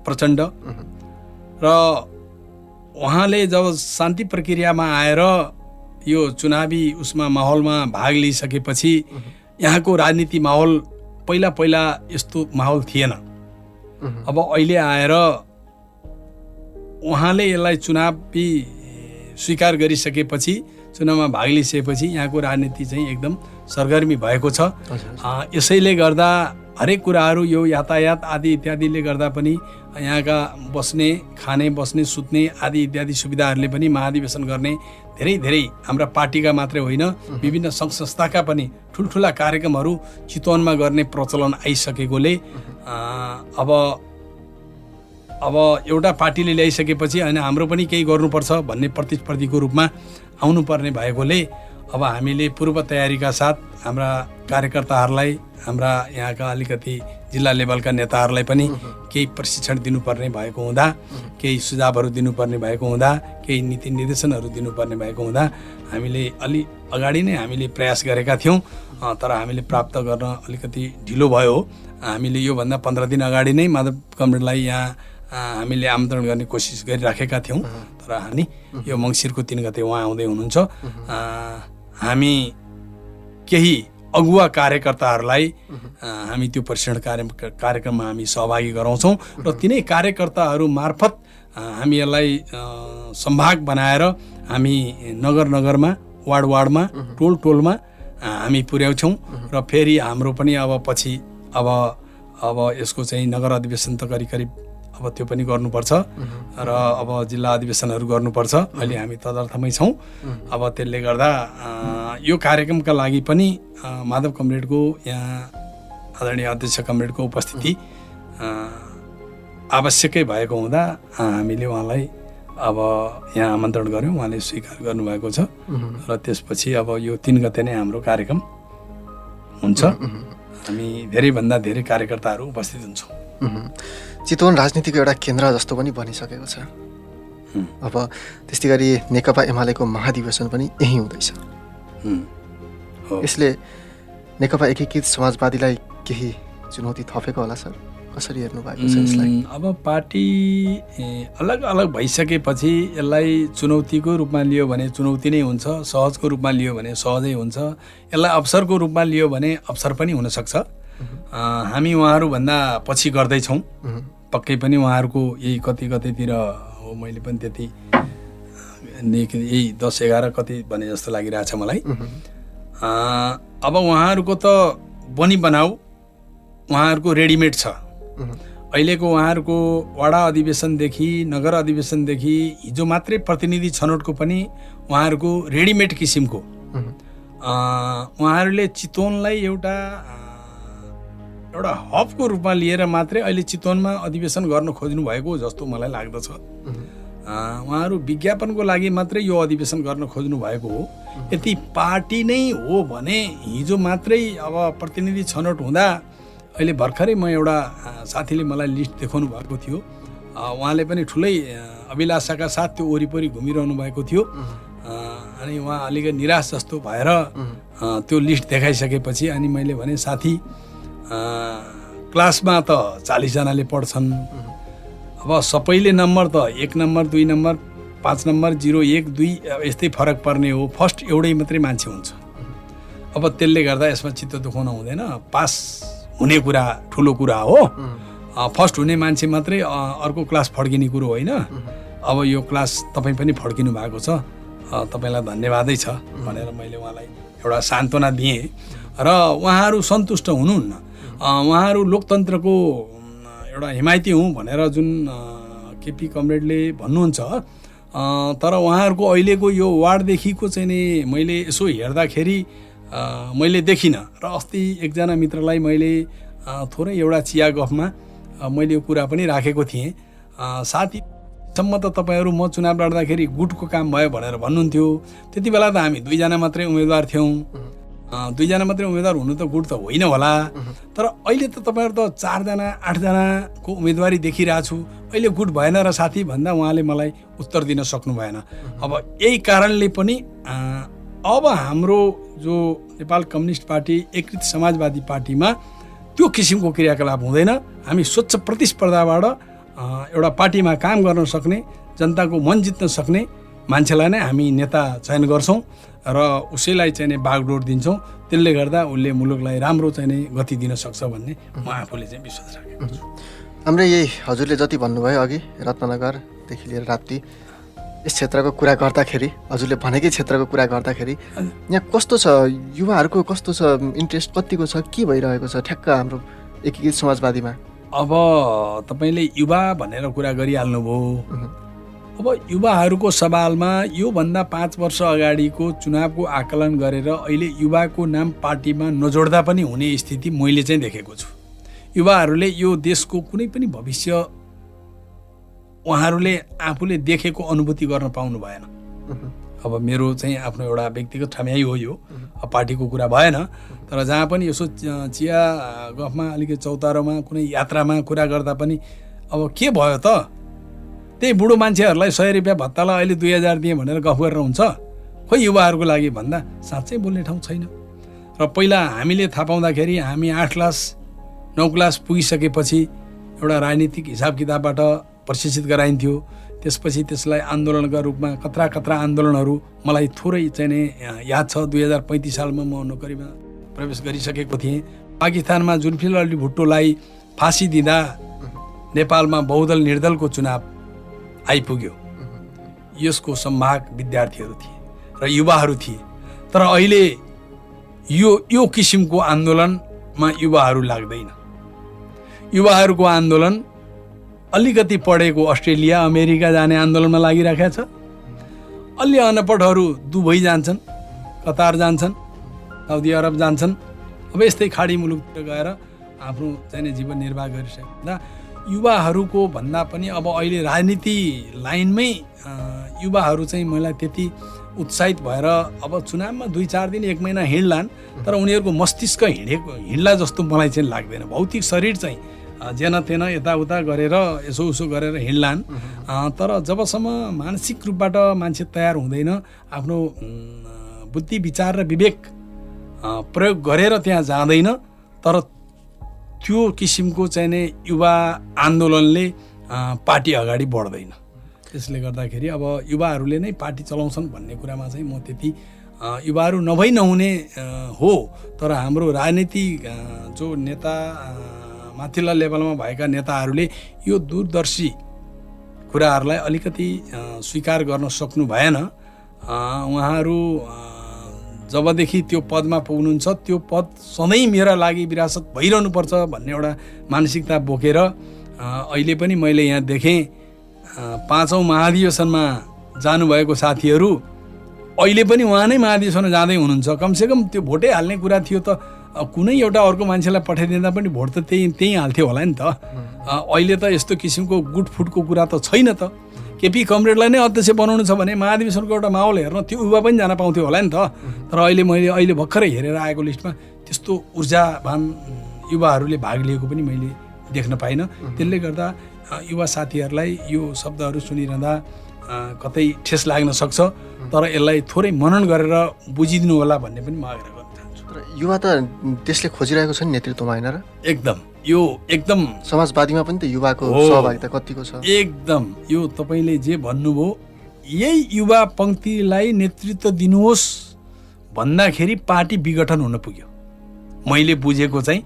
प्रचण्ड, र उहाँले जब शान्ति प्रक्रियामा आएर यो चुनावी उसमा माहौलमा भाग लिइसकेपछि यहाँको राजनीति माहौल पहिला यस्तो माहौल थिएन। अब अहिले आएर उहाँले यसलाई चुनावी स्वीकार गरिसकेपछि, चुनावमा भाग लिइसकेपछि यहाँको राजनीति चाहिँ एकदम सरगर्मी भएको छ। यसैले गर्दा हरेक कुराहरू यो यातायात आदि इत्यादिले गर्दा पनि यहाँका बस्ने, खाने, बस्ने, सुत्ने आदि इत्यादि सुविधाहरूले पनि महाधिवेशन गर्ने धेरै हाम्रा पार्टीका मात्रै होइन विभिन्न सङ्घ संस्थाका पनि ठुल्ठुला कार्यक्रमहरू चितवनमा गर्ने प्रचलन आइसकेकोले अब एउटा पार्टीले ल्याइसकेपछि होइन हाम्रो पनि केही गर्नुपर्छ भन्ने प्रतिस्पर्धीको रूपमा आउनुपर्ने भएकोले अब हामीले पूर्व तयारीका साथ हाम्रा कार्यकर्ताहरूलाई, हाम्रा यहाँका अलिकति जिल्ला लेभलका नेताहरूलाई पनि केही प्रशिक्षण दिनुपर्ने भएको हुँदा, केही सुझावहरू दिनुपर्ने भएको हुँदा, केही नीति निर्देशनहरू दिनुपर्ने भएको हुँदा हामीले अलि अगाडि नै हामीले प्रयास गरेका थियौँ। तर हामीले प्राप्त गर्न अलिकति ढिलो भयो। हामीले योभन्दा 15 दिन अगाडि नै माधव कमरेडलाई यहाँ हामीले आमन्त्रण गर्ने कोसिस गरिराखेका थियौँ। तर हामी यो मङ्सिरको 3 गते उहाँ आउँदै हुनुहुन्छ। हामी केही अगुवा कार्यकर्ताहरूलाई हामी त्यो प्रशिक्षण कार्यक्रममा हामी सहभागी गराउँछौँ र तिनै कार्यकर्ताहरू मार्फत हामी यसलाई सम्भाग बनाएर हामी नगरमा, वार्डमा, टोलमा हामी पुर्याउँछौँ। र फेरि हाम्रो पनि अब पछि अब यसको चाहिँ नगर अधिवेशन त करिब अब त्यो पनि गर्नुपर्छ र अब जिल्ला अधिवेशनहरू गर्नुपर्छ। अहिले हामी तदर्थमै छौँ। अब त्यसले गर्दा यो कार्यक्रमका लागि पनि माधव कमरेडको यहाँ आदरणीय अध्यक्ष कमरेडको उपस्थिति आवश्यकै भएको हुँदा हामीले उहाँलाई अब यहाँ आमन्त्रण गऱ्यौँ। उहाँले स्वीकार गर्नुभएको छ र त्यसपछि अब यो 3 गते नै हाम्रो कार्यक्रम हुन्छ। हामी धेरैभन्दा धेरै कार्यकर्ताहरू उपस्थित हुन्छौँ। चितवन राजनीतिको एउटा केन्द्र जस्तो पनि बनिसकेको छ। अब त्यस्तै गरी नेकपा एमालेको महाधिवेशन पनि यहीँ हुँदैछ। यसले नेकपा एकीकृत समाजवादीलाई केही चुनौती थपेको होला सर? कसरी हेर्नु भएको छ यसलाई? अब पार्टी अलग अलग भइसकेपछि यसलाई चुनौतीको रूपमा लियो भने चुनौती नै हुन्छ, सहजको रूपमा लियो भने सहजै हुन्छ, यसलाई अवसरको रूपमा लियो भने अवसर पनि हुनसक्छ। हामी उहाँहरूभन्दा पछि गर्दैछौँ, पक्कै पनि उहाँहरूको यही कतितिर हो, मैले पनि त्यति यही 10-11 कति भने जस्तो लागिरहेछ मलाई। अब उहाँहरूको त बनी बनाऊ उहाँहरूको रेडिमेड छ। अहिलेको उहाँहरूको वडा अधिवेशनदेखि नगर अधिवेशनदेखि हिजो मात्रै प्रतिनिधि छनौटको पनि उहाँहरूको रेडिमेड किसिमको उहाँहरूले चितवनलाई एउटा हबको रूपमा लिएर मात्रै अहिले चितवनमा अधिवेशन गर्न खोज्नु भएको जस्तो मलाई लाग्दछ। उहाँहरू विज्ञापनको लागि मात्रै यो अधिवेशन गर्न खोज्नु भएको हो। यदि पार्टी नै हो भने हिजो मात्रै अब प्रतिनिधि छनौट हुँदा, अहिले भर्खरै म एउटा साथीले मलाई लिस्ट देखाउनु भएको थियो, उहाँले पनि ठुलै अभिलाषाका साथ त्यो वरिपरि घुमिरहनु भएको थियो, अनि उहाँ अलिकति निराश जस्तो भएर त्यो लिस्ट देखाइसकेपछि अनि मैले भने साथी क्लासमा त 40 जनाले पढ्छन्, अब सबैले नम्बर त 1 नम्बर 2 नम्बर 5 नम्बर 0 1 2 यस्तै फरक पर्ने हो, फर्स्ट एउटै मात्रै मान्छे हुन्छ। अब त्यसले गर्दा यसमा चित्त दुखाउन हुँदैन, पास हुने कुरा ठुलो कुरा हो, फर्स्ट हुने मान्छे मात्रै अर्को क्लास फड्किने कुरो होइन। अब यो क्लास तपाईँ पनि फड्किनु भएको छ, तपाईँलाई धन्यवादै छ भनेर मैले उहाँलाई एउटा सान्त्वना दिएँ र उहाँहरू सन्तुष्ट हुनुहुन्न। उहाँहरू लोकतन्त्रको एउटा हिमायती हुँ भनेर जुन केपी कमरेडले भन्नुहुन्छ, तर उहाँहरूको अहिलेको यो वार्डदेखिको चाहिँ नि मैले यसो हेर्दाखेरि मैले देखिनँ। र अस्ति एकजना मित्रलाई मैले थोरै एउटा चिया गफमा मैले यो कुरा पनि राखेको थिएँ, साथीसम्म त तपाईँहरू म चुनाव लड्दाखेरि गुटको काम भयो भनेर भन्नुहुन्थ्यो। त्यति बेला त हामी 2 जना मात्रै उम्मेदवार थियौँ, 2 जना मात्रै उम्मेदवार हुनु त गुट त होइन होला, तर अहिले त तपाईँहरू त 4 जना 8 जनाको उम्मेदवारी देखिरहेको छु, अहिले गुट भएन र साथी भन्दा उहाँले मलाई उत्तर दिन सक्नु भएन। अब यही कारणले पनि अब हाम्रो जो नेपाल कम्युनिस्ट पार्टी एकीकृत समाजवादी पार्टीमा त्यो किसिमको क्रियाकलाप हुँदैन। हामी स्वच्छ प्रतिस्पर्धाबाट एउटा पार्टीमा काम गर्न सक्ने, जनताको मन जित्न सक्ने मान्छेलाई नै हामी नेता चयन गर्छौँ र उसैलाई चाहिँ नै बागडोर दिन्छौँ। त्यसले गर्दा उसले मुलुकलाई राम्रो चाहिँ नै गति दिन सक्छ भन्ने म आफूले चाहिँ विश्वास राखेको छु। हाम्रो यही हजुरले जति भन्नुभयो अघि रत्नगरदेखि लिएर राप्ती यस क्षेत्रको कुरा गर्दाखेरि, हजुरले भनेकै क्षेत्रको कुरा गर्दाखेरि यहाँ कस्तो छ, युवाहरूको कस्तो छ, इन्ट्रेस्ट कतिको छ, के भइरहेको छ ठ्याक्क हाम्रो एकीकृत समाजवादीमा? अब तपाईँले युवा भनेर कुरा गरिहाल्नुभयो। अब युवाहरूको सवालमा योभन्दा 5 वर्ष अगाडिको चुनावको आकलन गरेर अहिले युवाको नाम पार्टीमा नजोड्दा पनि हुने स्थिति मैले चाहिँ देखेको छु। युवाहरूले यो देशको कुनै पनि भविष्य उहाँहरूले आफूले देखेको अनुभूति गर्न पाउनु भएन। अब मेरो चाहिँ आफ्नो एउटा व्यक्तिगत ठम्याइ हो यो, पार्टीको कुरा भएन, तर जहाँ पनि यसो चिया गफमा अलिकति चौतारोमा कुनै यात्रामा कुरा गर्दा पनि अब के भयो त, त्यही बुढो मान्छेहरूलाई 100 रुपियाँ भत्तालाई अहिले 2000 दिएँ भनेर गफ गरेर हुन्छ? खोइ युवाहरूको लागि भन्दा साँच्चै बोल्ने ठाउँ छैन। र पहिला हामीले थाहा पाउँदाखेरि हामी 8 क्लास 9 क्लास पुगिसकेपछि एउटा राजनीतिक हिसाब किताबबाट प्रशिक्षित गराइन्थ्यो। त्यसपछि त्यसलाई आन्दोलनका रूपमा कत्रा आन्दोलनहरू मलाई थोरै चाहिँ नै याद छ। 2035 सालमा म नोकरीमा प्रवेश गरिसकेको थिएँ। पाकिस्तानमा जुल्फिकार अली भुट्टोलाई फाँसी दिँदा नेपालमा बहुदल निर्दलको चुनाव आइपुग्यो। यसको सम्भाग विद्यार्थीहरू थिए र युवाहरू थिए। तर अहिले यो किसिमको आन्दोलनमा युवाहरू लाग्दैन। युवाहरूको आन्दोलन अलिकति पढेको अस्ट्रेलिया अमेरिका जाने आन्दोलनमा लागिरहेको छ। अलि अनपढहरू दुबई जान्छन्, कतार जान्छन्, साउदी अरब जान्छन्। अब यस्तै खाडी मुलुकतिर गएर आफ्नो चाहिँ जीवन निर्वाह गरिसक्दा युवाहरूको भन्दा पनि अब अहिले राजनीति लाइनमै युवाहरू चाहिँ मलाई त्यति उत्साहित भएर अब चुनावमा 2-4 दिन 1 महिना हिँड्लान्, तर उनीहरूको मस्तिष्क हिँड्ला जस्तो मलाई चाहिँ लाग्दैन। भौतिक शरीर चाहिँ जेन तेन यताउता गरेर यसो उसो गरेर हिँड्लान्, तर जबसम्म मानसिक रूपबाट मान्छे तयार हुँदैन, आफ्नो बुद्धि विचार र विवेक प्रयोग गरेर त्यहाँ जाँदैन, तर त्यो किसिमको चाहिँ नि युवा आन्दोलनले पार्टी अगाडि बढ्दैन। त्यसले गर्दाखेरि अब युवाहरूले नै पार्टी चलाउँछन् भन्ने कुरामा चाहिँ म त्यति युवाहरू नभई नहुने हो, तर हाम्रो राजनीतिक जो नेता माथिल्ला लेभलमा भएका नेताहरूले यो दूरदर्शी कुराहरूलाई अलिकति स्वीकार गर्न सक्नु भएन। उहाँहरू जबदेखि त्यो पदमा पुग्नुहुन्छ त्यो पद सधैँ मेरा लागि विरासत भइरहनुपर्छ भन्ने एउटा मानसिकता बोकेर अहिले पनि मैले यहाँ देखेँ 5औं महाधिवेशनमा जानुभएको साथीहरू अहिले पनि उहाँ नै महाधिवेशनमा जाँदै हुनुहुन्छ। कमसेकम त्यो भोटै हाल्ने कुरा थियो त कुनै एउटा अर्को मान्छेलाई पठाइदिँदा पनि भोट त त्यही हाल्थ्यो होला नि त। अहिले त यस्तो किसिमको गुटफुटको कुरा त छैन त। केपी कमरेडलाई नै अध्यक्ष बनाउनु छ भने महाधिवेशनको एउटा माहौल हेर्न त्यो युवा पनि जान पाउँथ्यो होला नि त। तर अहिले भर्खरै हेरेर आएको लिस्टमा त्यस्तो ऊर्जावान युवाहरूले भाग लिएको पनि मैले देख्न पाइनँ। त्यसले गर्दा युवा साथीहरूलाई यो शब्दहरू सुनिरहँदा कतै ठेस लाग्न सक्छ, तर यसलाई थोरै मनन गरेर बुझिदिनु होला भन्ने पनि म आग्रह गर्न चाहन्छु। तर युवा त देशले खोजिरहेको छ नि नेतृत्वमा, होइन र? एकदम यो एकदम समाजवादीमा पनि त युवाको सहभागिता कतिको छ? एकदम यो तपाईँले जे भन्नुभयो यही युवा पङ्क्तिलाई नेतृत्व दिनुहोस् भन्दाखेरि पार्टी विघटन हुन पुग्यो। मैले बुझेको चाहिँ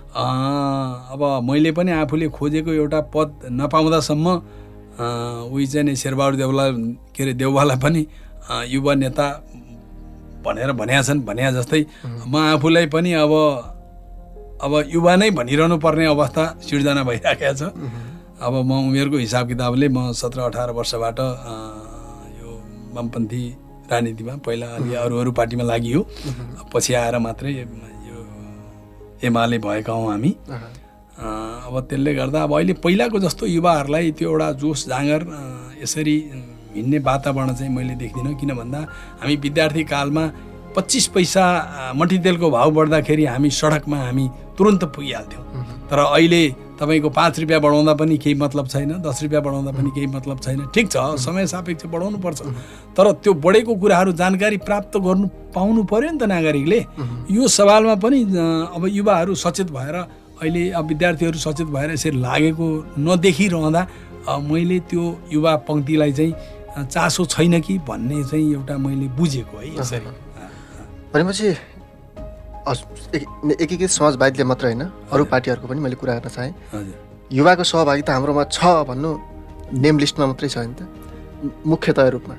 अब मैले पनि आफूले खोजेको एउटा पद नपाउँदासम्म उही चाहिँ नि शेरबहादुर देउवालाई पनि युवा नेता भनेर भनेका छन्। भने जस्तै म आफूलाई पनि अब युवा नै भनिरहनु पर्ने अवस्था सिर्जना भइराखेको छ। अब म उमेरको हिसाब किताबले म 17-18 वर्षबाट यो वामपन्थी राजनीतिमा पहिला अलि अरू पार्टीमा लागियो, पछि आएर मात्रै यो एमाले भएका हौँ हामी। अब त्यसले गर्दा अब अहिले पहिलाको जस्तो युवाहरूलाई त्यो एउटा जोस जाँगर यसरी हिँड्ने वातावरण चाहिँ मैले देख्दिनँ। किन भन्दा हामी विद्यार्थी कालमा 25 पैसा मट्टीतेलको भाउ बढ्दाखेरि हामी सडकमा हामी तुरन्त पुगिहाल्थ्यौँ। तर अहिले तपाईँको 5 रुपियाँ बढाउँदा पनि केही मतलब छैन, 10 रुपियाँ बढाउँदा पनि केही मतलब छैन। ठिक छ, समय सापेक्ष बढाउनु पर्छ, तर त्यो बढेको कुराहरू जानकारी प्राप्त गर्नु पाउनु पर्यो नि त नागरिकले। यो सवालमा पनि अब युवाहरू सचेत भएर अहिले अब विद्यार्थीहरू सचेत भएर यसरी लागेको नदेखिरहँदा मैले त्यो युवा पङ्क्तिलाई चाहिँ चासो छैन कि भन्ने चाहिँ एउटा मैले बुझेको है यसरी। भनेपछि एकीकृत समाजवादीले मात्र होइन अरू पार्टीहरूको पनि मैले कुरा गर्न चाहेँ। युवाको सहभागिता हाम्रोमा छ भन्नु नेम लिस्टमा मात्रै छ नि त मुख्यतया रूपमा?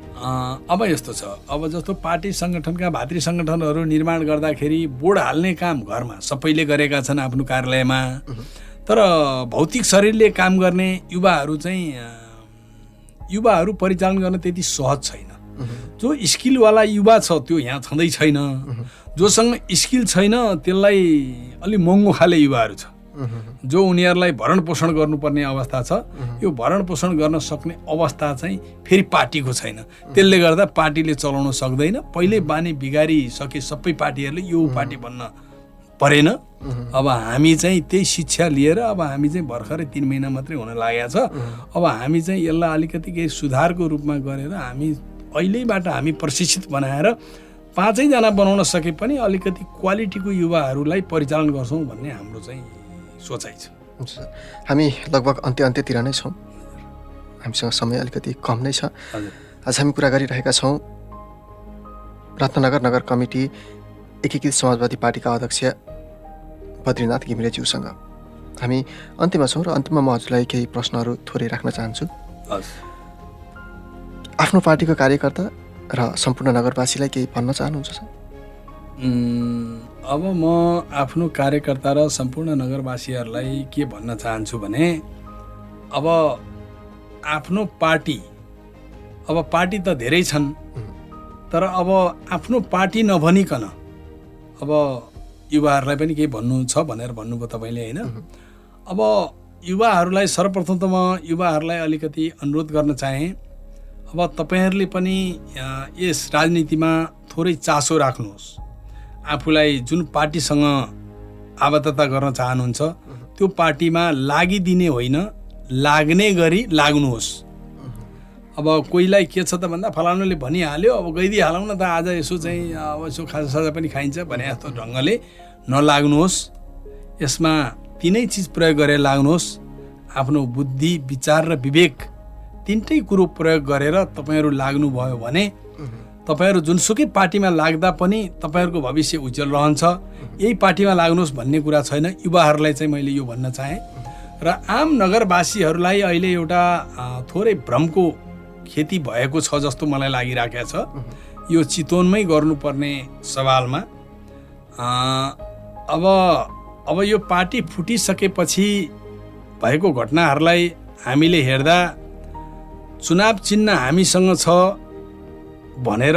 अब यस्तो छ, अब जस्तो पार्टी सङ्गठनका भातृ सङ्गठनहरू निर्माण गर्दाखेरि बोर्ड हाल्ने काम घरमा सबैले गरेका छन् आफ्नो कार्यालयमा, तर भौतिक शरीरले काम गर्ने युवाहरू परिचालन गर्न त्यति सहज छैन। जो स्किलवाला युवा छ त्यो यहाँ छँदै छैन, जोसँग स्किल छैन त्यसलाई अलि महँगो खाले युवाहरू छ, जो उनीहरूलाई भरण पोषण गर्नुपर्ने अवस्था छ। यो भरण पोषण गर्न सक्ने अवस्था चाहिँ फेरि पार्टीको छैन। त्यसले गर्दा पार्टीले चलाउन सक्दैन। पहिले बानी बिगारिसके सबै पार्टीहरूले यो पार्टी बन्न परेन। अब हामी चाहिँ त्यही शिक्षा लिएर अब हामी चाहिँ भर्खरै 3 महिना मात्रै हुन लागेको छ। अब हामी चाहिँ यसलाई अलिकति केही सुधारको रूपमा गरेर हामी अहिलेबाट हामी प्रशिक्षित बनाएर 5 जना बनाउन सके पनि अलिकति क्वालिटीको युवाहरूलाई परिचालन गर्छौँ भन्ने हाम्रो चाहिँ सोचाइ छ। हामी लगभग अन्त्यतिर नै छौँ, हामीसँग समय अलिकति कम नै छ। आज हामी कुरा गरिरहेका छौँ रत्नगर नगर कमिटी एकीकृत समाजवादी पार्टीका अध्यक्ष बद्रीनाथ घिमिरेज्यूसँग। हामी अन्त्यमा छौँ र अन्त्यमा म हजुरलाई केही प्रश्नहरू थोरै राख्न चाहन्छु। आफ्नो पार्टीको कार्यकर्ता र सम्पूर्ण नगरवासीलाई केही भन्न चाहनुहुन्छ सर? अब म आफ्नो कार्यकर्ता र सम्पूर्ण नगरवासीहरूलाई के भन्न चाहन्छु भने अब आफ्नो पार्टी त धेरै छन्, तर अब आफ्नो पार्टी नभनिकन अब युवाहरूलाई पनि केही भन्नु छ भनेर भन्नुभयो तपाईँले, होइन? अब युवाहरूलाई सर्वप्रथम त म युवाहरूलाई अलिकति अनुरोध गर्न चाहेँ, अब तपाईँहरूले पनि यस राजनीतिमा थोरै चासो राख्नुहोस्। आफूलाई जुन पार्टीसँग आबद्धता गर्न चाहनुहुन्छ त्यो पार्टीमा लागिदिने होइन, लाग्ने गरी लाग्नुहोस्। अब कोहीलाई के छ त भन्दा फलानुले भनिहाल्यो अब गइदिइहालौँ न त आज यसो चाहिँ अब यसो खाजासाजा पनि खाइन्छ भने जस्तो ढङ्गले नलाग्नुहोस्। यसमा तीनै चिज प्रयोग गरेर लाग्नुहोस्। आफ्नो बुद्धि, विचार र विवेक तीनटै कुरो प्रयोग गरेर तपाईहरू लाग्नुभयो भने तपाईहरू जुनसुकै पार्टीमा लाग्दा पनि तपाईहरूको भविष्य उज्जवल रहन्छ। यही पार्टीमा लाग्नुहोस् भन्ने कुरा छैन। युवाहरूलाई चाहिँ मैले यो भन्न चाहेँ। र आम नगरवासीहरूलाई अहिले एउटा थोरै भ्रमको खेती भएको छ जस्तो मलाई लागिराखेको छ यो चितवनमै गर्नुपर्ने सवालमा। अब यो पार्टी फुटिसकेपछि भएको घटनाहरूलाई हामीले हेर्दा चुनाव चिन्ह हामीसँग छ भनेर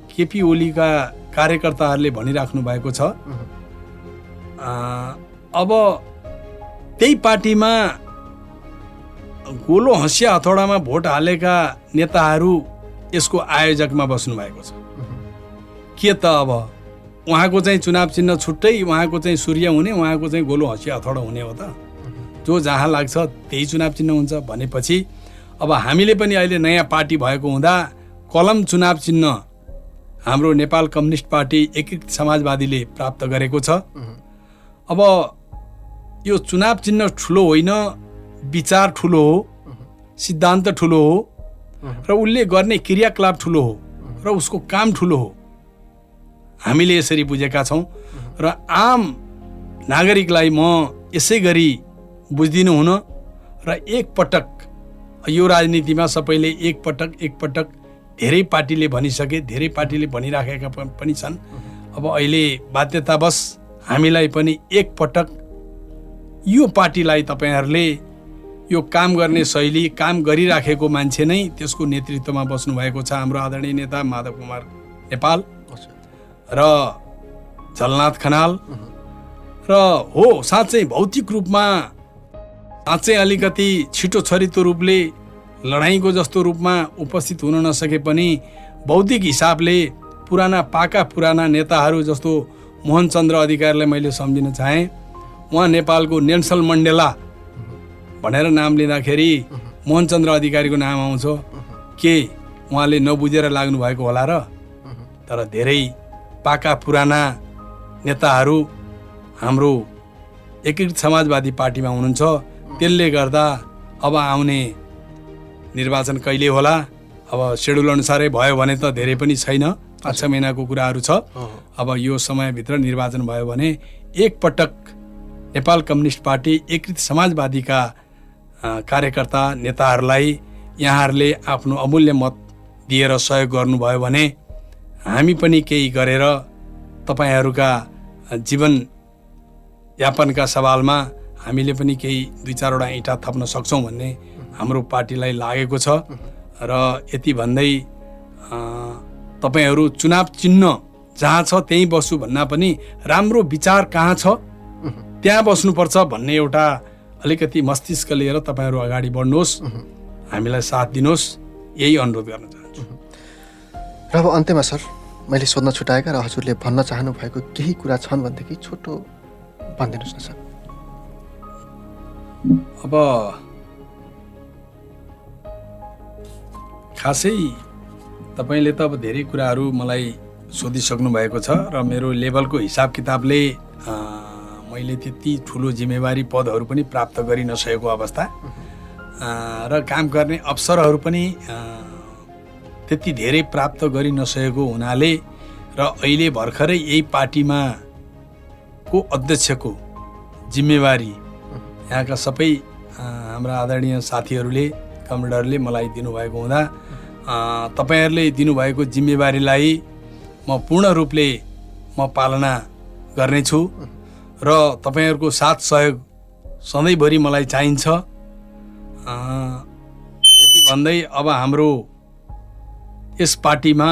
केपी ओलीका कार्यकर्ताहरूले भनिराख्नु भएको छ। अब त्यही पार्टीमा गोलो हँसिया हथौडामा भोट हालेका नेताहरू यसको आयोजकमा बस्नु भएको छ। के त अब उहाँको चाहिँ चुनाव चिन्ह छुट्टै, उहाँको चाहिँ सूर्य हुने, उहाँको चाहिँ गोलो हँसिया हथौडा हुने हो त। जो जहाँ लाग्छ त्यही चुनाव चिन्ह हुन्छ भनेपछि अब हामीले पनि अहिले नयाँ पार्टी भएको हुँदा कलम चुनाव चिन्ह हाम्रो नेपाल कम्युनिस्ट पार्टी एकीकृत समाजवादीले प्राप्त गरेको छ। अब यो चुनाव चिन्ह ठुलो होइन, विचार ठुलो हो, सिद्धान्त ठुलो हो र उसले गर्ने क्रियाकलाप ठुलो हो र उसको काम ठुलो हो। हामीले यसरी बुझेका छौँ र आम नागरिकलाई म यसै गरी बुझ्दिनु हुन र एकपटक यो राजनीतिमा सबैले एकपटक धेरै पार्टीले भनिसके, धेरै पार्टीले भनिराखेका पनि छन्। अब अहिले बाध्यतावश हामीलाई पनि एकपटक यो पार्टीलाई तपाईँहरूले यो काम गर्ने शैली, काम गरिराखेको मान्छे नै त्यसको नेतृत्वमा बस्नुभएको छ हाम्रो आदरणीय नेता माधव कुमार नेपाल र झलनाथ खनाल र हो साँच्चै भौतिक रूपमा साँच्चै अलिकति छिटो छरितो रूपले लडाइँको जस्तो रूपमा उपस्थित हुन नसके पनि बौद्धिक हिसाबले पाका पुराना नेताहरू जस्तो मोहनचन्द्र अधिकारीलाई मैले सम्झिन चाहेँ। उहाँ नेपालको नेल्सन मण्डेला भनेर नाम लिँदाखेरि मोहनचन्द्र अधिकारीको नाम आउँछ। के उहाँले नबुझेर लाग्नु भएको होला र? तर धेरै पाका पुराना नेताहरू हाम्रो एकीकृत समाजवादी पार्टीमा हुनुहुन्छ। त्यसले गर्दा अब आउने निर्वाचन कहिले होला, अब सेड्युल अनुसारै भयो भने त धेरै पनि छैन, 5-6 महिनाको कुराहरू छ। अब यो समयभित्र निर्वाचन भयो भने एकपटक नेपाल कम्युनिस्ट पार्टी एकीकृत समाजवादीका कार्यकर्ता नेताहरूलाई यहाँहरूले आफ्नो अमूल्य मत दिएर सहयोग गर्नुभयो भने हामी पनि केही गरेर तपाईँहरूका जीवन यापनका सवालमा हामीले पनि केही 2-4वटा इँटा थप्न सक्छौँ भन्ने हाम्रो पार्टीलाई लागेको छ। र यति भन्दै तपाईँहरू चुनाव चिन्ह जहाँ छ त्यहीँ बस्छु भन्दा पनि राम्रो विचार कहाँ छ त्यहाँ बस्नुपर्छ भन्ने एउटा अलिकति मस्तिष्क लिएर तपाईँहरू अगाडि बढ्नुहोस्, हामीलाई साथ दिनुहोस्, यही अनुरोध गर्न चाहन्छु। र अब अन्त्यमा सर मैले सोध्न छुटाएका र हजुरले भन्न चाहनु भएको केही कुरा छन् भनेदेखि छोटो भनिदिनुहोस् न सर। अब खासै तपाईँले त अब धेरै कुराहरू मलाई सोधिसक्नु भएको छ र मेरो लेभलको हिसाब किताबले मैले त्यति ठुलो जिम्मेवारी पदहरू पनि प्राप्त गरि नसकेको अवस्था र काम गर्ने अवसरहरू पनि त्यति धेरै प्राप्त गरि नसकेको हुनाले र अहिले भर्खरै यही पार्टीमा को अध्यक्षको जिम्मेवारी यहाँका सबै हाम्रा आदरणीय साथीहरूले, कमरेडरले मलाई दिनुभएको हुँदा तपाईँहरूले दिनुभएको जिम्मेवारीलाई म पूर्ण रूपले पालना गर्नेछु र तपाईँहरूको साथ सहयोग सधैँभरि मलाई चाहिन्छ। यति भन्दै अब हाम्रो यस पार्टीमा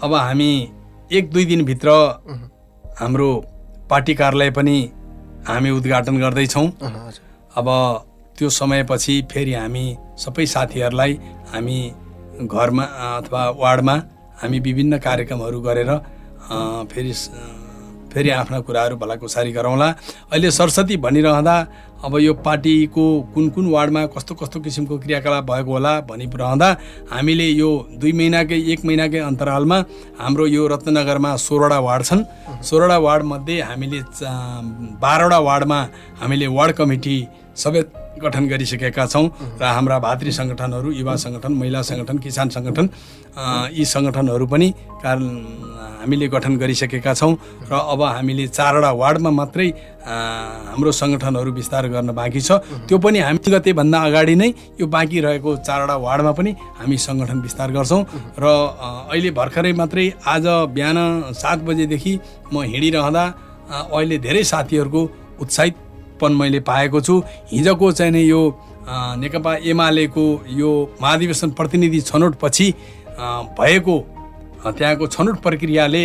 अब हामी 1-2 दिनभित्र हाम्रो पार्टी कार्यालय पनि हामी उद्घाटन गर्दैछौँ। अब त्यो समयपछि फेरि हामी सबै साथीहरूलाई हामी घरमा अथवा वार्डमा हामी विभिन्न कार्यक्रमहरू गरेर फेरि आफ्ना कुराहरू भलाकुसारी गरौँला। अहिले सरस्वती भनिरहँदा अब यो पार्टीको कुन कुन वार्डमा कस्तो कस्तो किसिमको क्रियाकलाप भएको होला भनिरहँदा हामीले यो 1 महिनाकै अन्तरालमा हाम्रो यो रत्नगरमा 16वटा वार्ड छन्। 16वटा वार्डमध्ये हामीले 12वटा वार्डमा हामीले वार्ड कमिटी सबै गठन गरिसकेका छौँ र हाम्रा भातृ सङ्गठनहरू, युवा सङ्गठन, महिला सङ्गठन, किसान सङ्गठन यी सङ्गठनहरू पनि हामीले गठन गरिसकेका छौँ र अब हामीले 4वटा वार्डमा मात्रै हाम्रो सङ्गठनहरू विस्तार गर्न बाँकी छ। त्यो पनि हामी गतेभन्दा अगाडि नै यो बाँकी रहेको 4वटा वार्डमा पनि हामी सङ्गठन विस्तार गर्छौँ र अहिले भर्खरै मात्रै आज बिहान 7 बजेदेखि म हिँडिरहँदा अहिले धेरै साथीहरूको उत्साहितपन मैले पाएको छु। हिजोको चाहिँ नि यो नेकपा एमालेको यो महाधिवेशन प्रतिनिधि छनौटपछि भएको त्यहाँको छनौट प्रक्रियाले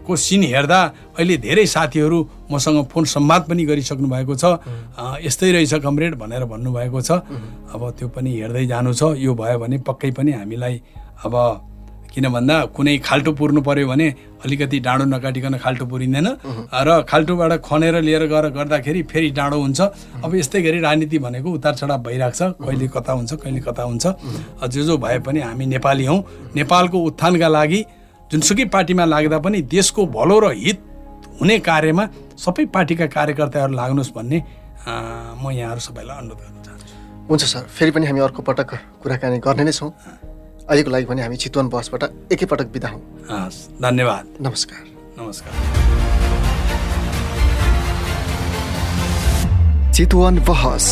को सिन हेर्दा अहिले धेरै साथीहरू मसँग फोन संवाद पनि गरिसक्नु भएको छ। यस्तै रहेछ कमरेड भनेर भन्नुभएको छ। अब त्यो पनि हेर्दै जानु छ। यो भयो भने पक्कै पनि हामीलाई अब किन भन्दा कुनै खाल्टो पुर्नु पर्यो भने अलिकति डाँडो नकाटिकन खाल्टो पुरिँदैन र खाल्टोबाट खनेर लिएर गएर गर्दाखेरि फेरि डाँडो हुन्छ। अब यस्तै गरी राजनीति भनेको उतार चढाव भइरहेको छ। कहिले कता हुन्छ, कहिले कता हुन्छ। जो भए पनि हामी नेपाली हौँ। नेपालको उत्थानका लागि जुनसुकै पार्टीमा लाग्दा पनि देशको भलो र हित हुने कार्यमा सबै पार्टीका कार्यकर्ताहरू लाग्नुहोस् भन्ने म यहाँहरू सबैलाई अनुरोध गर्न चाहन्छु। हुन्छ सर, फेरि पनि हामी अर्को पटक कुराकानी गर्ने नै छौँ। अहिलेको लागि पनि हामी चितवन बहसबाट एकैपटक बिदा हौँ। हस्, धन्यवाद। नमस्कार। नमस्कार। चितवन बहस।